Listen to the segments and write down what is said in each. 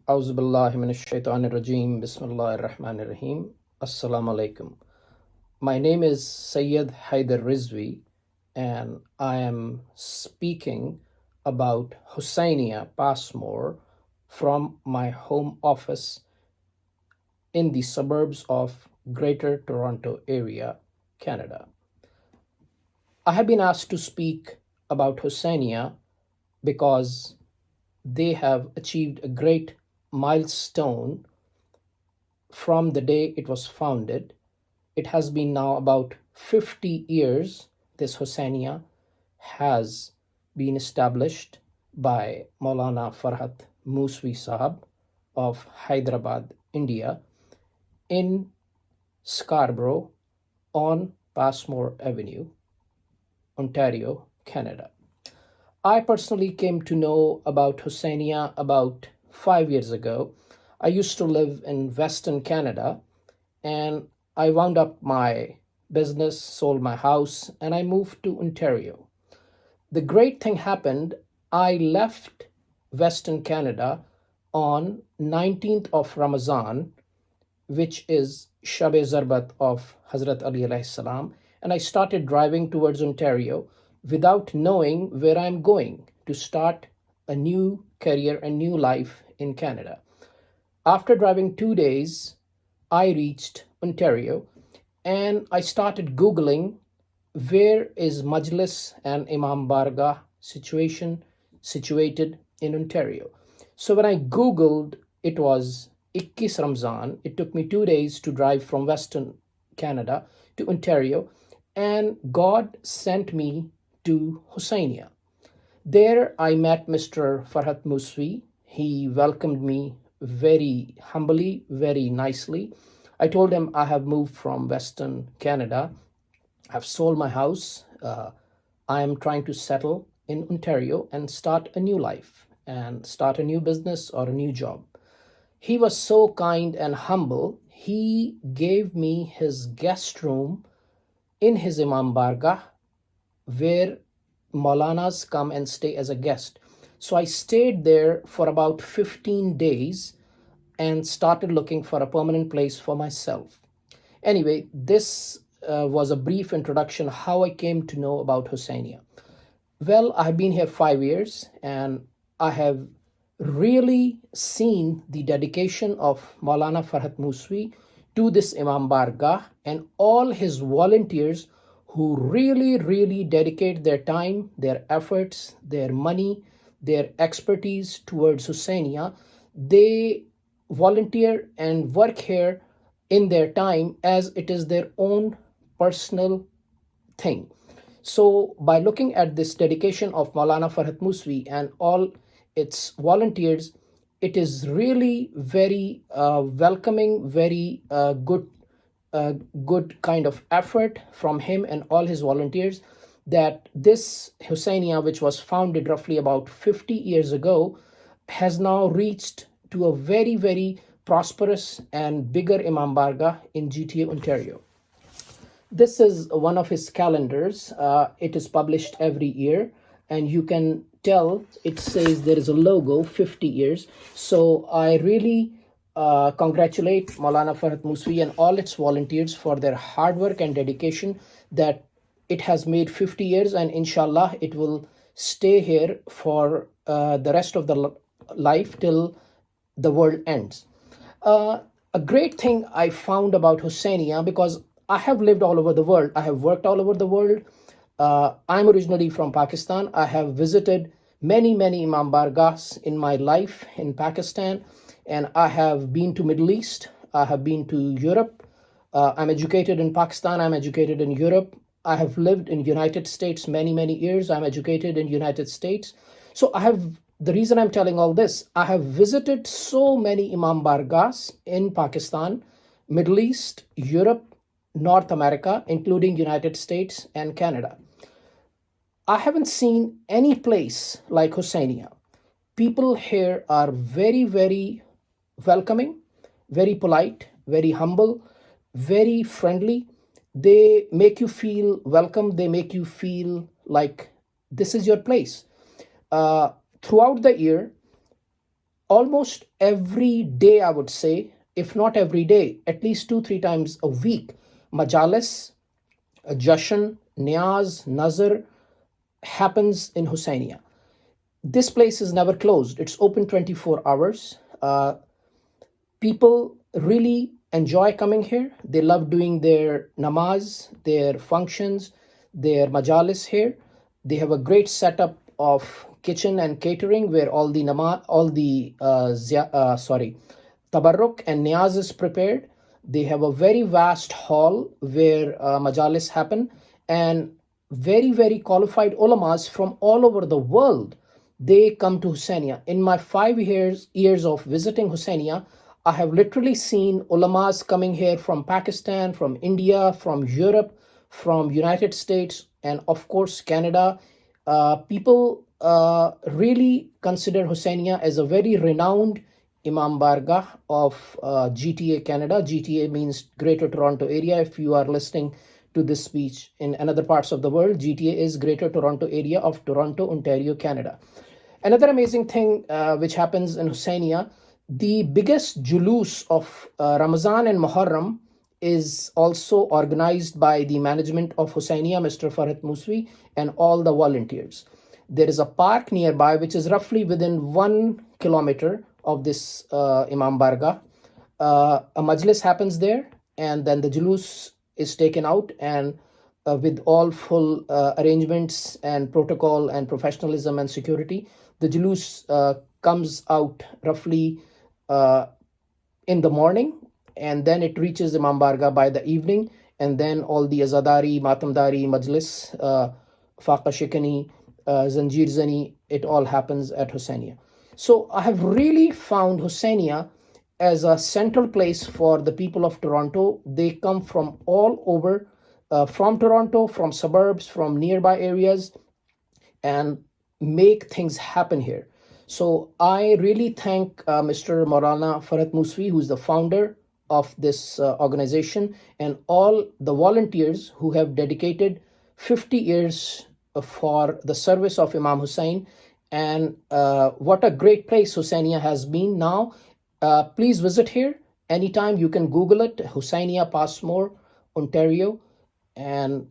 Auzu billahi minash shaitanir rajim. Bismillahir rahmanir rahim. Assalamu alaikum. My name is Sayyid Haider Rizvi, and I am speaking about Husainiyah, Passmore, from my home office in the suburbs of Greater Toronto Area, Canada. I have been asked to speak about Husainiyah because they have achieved a great milestone from the day it was founded. It has been now about 50 years this Husainiyah has been established by Maulana Farhat Muswi Sahab of Hyderabad, India, in Scarborough on Passmore Avenue, Ontario, Canada. I personally came to know about Husainiyah about 5 years ago. I used to live in Western Canada, and I wound up my business, sold my house, and I moved to Ontario. The great thing happened. I left Western Canada on 19th of Ramazan, which is Shab-e Zarbat of Hazrat Ali alayhi salam, and I started driving towards Ontario without knowing where I'm going to start a new career, a new life in Canada. After driving 2 days, I reached Ontario and I started Googling where is Majlis and Imam Bargah situated in Ontario. So when I Googled, it was 21 Ramzan. It took me 2 days to drive from Western Canada to Ontario, and God sent me to Husainiyah. There I met Mr. Farhat Muswi. He welcomed me very humbly, very nicely. I told him I have moved from Western Canada. I've sold my house. I am trying to settle in Ontario and start a new life and start a new business or a new job. He was so kind and humble. He gave me his guest room in his Imam Bargah, where Maulanas come and stay as a guest. So I stayed there for about 15 days and started looking for a permanent place for myself. Anyway, this was a brief introduction how I came to know about Husainiyah. Well, I've been here 5 years and I have really seen the dedication of Maulana Farhat Muswi to this Imam Bargah and all his volunteers who really dedicate their time, their efforts, their money, their expertise towards Husainiyah. They volunteer and work here in their time as it is their own personal thing. So by looking at this dedication of Maulana Farhat Muswi and all its volunteers, it is really very welcoming, very good kind of effort from him and all his volunteers, that this Husainiyah, which was founded roughly about 50 years ago, has now reached to a very prosperous and bigger Imam Bargah in GTA, Ontario. This is one of his calendars. It is published every year, and you can tell it says there is a logo 50 years. So I really congratulate Maulana Farhat Muswi and all its volunteers for their hard work and dedication, that it has made 50 years, and inshallah it will stay here for the rest of the life till the world ends. A great thing I found about Husainiyah, because I have lived all over the world, I have worked all over the world. I'm originally from Pakistan. I have visited many Imam Bargahs in my life in Pakistan, and I have been to Middle East. I have been to Europe. I'm educated in Pakistan. I'm educated in Europe. I have lived in United States many years. I'm educated in United States. So the reason I'm telling all this, I have visited so many Imam Bargahs in Pakistan, Middle East, Europe, North America, including United States and Canada. I haven't seen any place like Husainiyah. People here are very welcoming, very polite, very humble, very friendly. They make you feel welcome. They make you feel like this is your place. Throughout the year, almost every day, I would say, if not every day, at least 2-3 times a week, majalis, jashan, niyaz, nazar happens in Husainiyah. This place is never closed. It's open 24 hours. People really enjoy coming here. They love doing their namaz, their functions, their majalis here. They have a great setup of kitchen and catering where all the tabarruk and niyaz is prepared. They have a very vast hall where majalis happen, and very, very qualified ulamas from all over the world, they come to Husainiyah. In my 5 years of visiting Husainiyah, I have literally seen ulamas coming here from Pakistan, from India, from Europe, from United States, and of course Canada. People really consider Husainiyah as a very renowned Imam Bargah of GTA Canada. GTA means Greater Toronto Area. If you are listening to this speech in another parts of the world, GTA is Greater Toronto Area of Toronto, Ontario, Canada. Another amazing thing which happens in Husainiyah, the biggest julus of Ramazan and Muharram is also organized by the management of Husainiyah, Mr. Farhat Muswi, and all the volunteers. There is a park nearby which is roughly within 1 kilometer of this Imam Bargah. A majlis happens there, and then the julus is taken out, and with all full arrangements and protocol and professionalism and security, the julus comes out roughly in the morning, and then it reaches Imam Bargah by the evening, and then all the Azadari, Matamdari, Majlis, Faqa Shikani, Zanjir Zani, it all happens at Husainiyah. So I have really found Husainiyah as a central place for the people of Toronto. They come from all over, from Toronto, from suburbs, from nearby areas, and make things happen here. So I really thank Mr. Maulana Farhat Muswi, who's the founder of this organization, and all the volunteers who have dedicated 50 years for the service of Imam Hussain. And what a great place Husainiyah has been now. Please visit here anytime. You can Google it, Husainiyah, Passmore, Ontario. And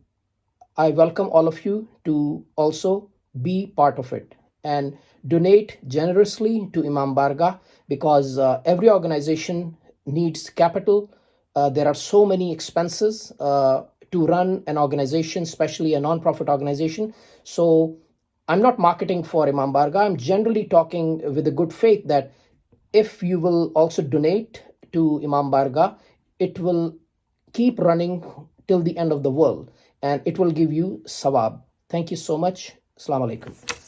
I welcome all of you to also be part of it and donate generously to Imam Bargah, because every organization needs capital. There are so many expenses to run an organization, especially a non-profit organization. So I'm not marketing for Imam Bargah. I'm generally talking with a good faith that if you will also donate to Imam Bargah, it will keep running till the end of the world, and it will give you sawab. Thank you so much. Assalamu alaikum.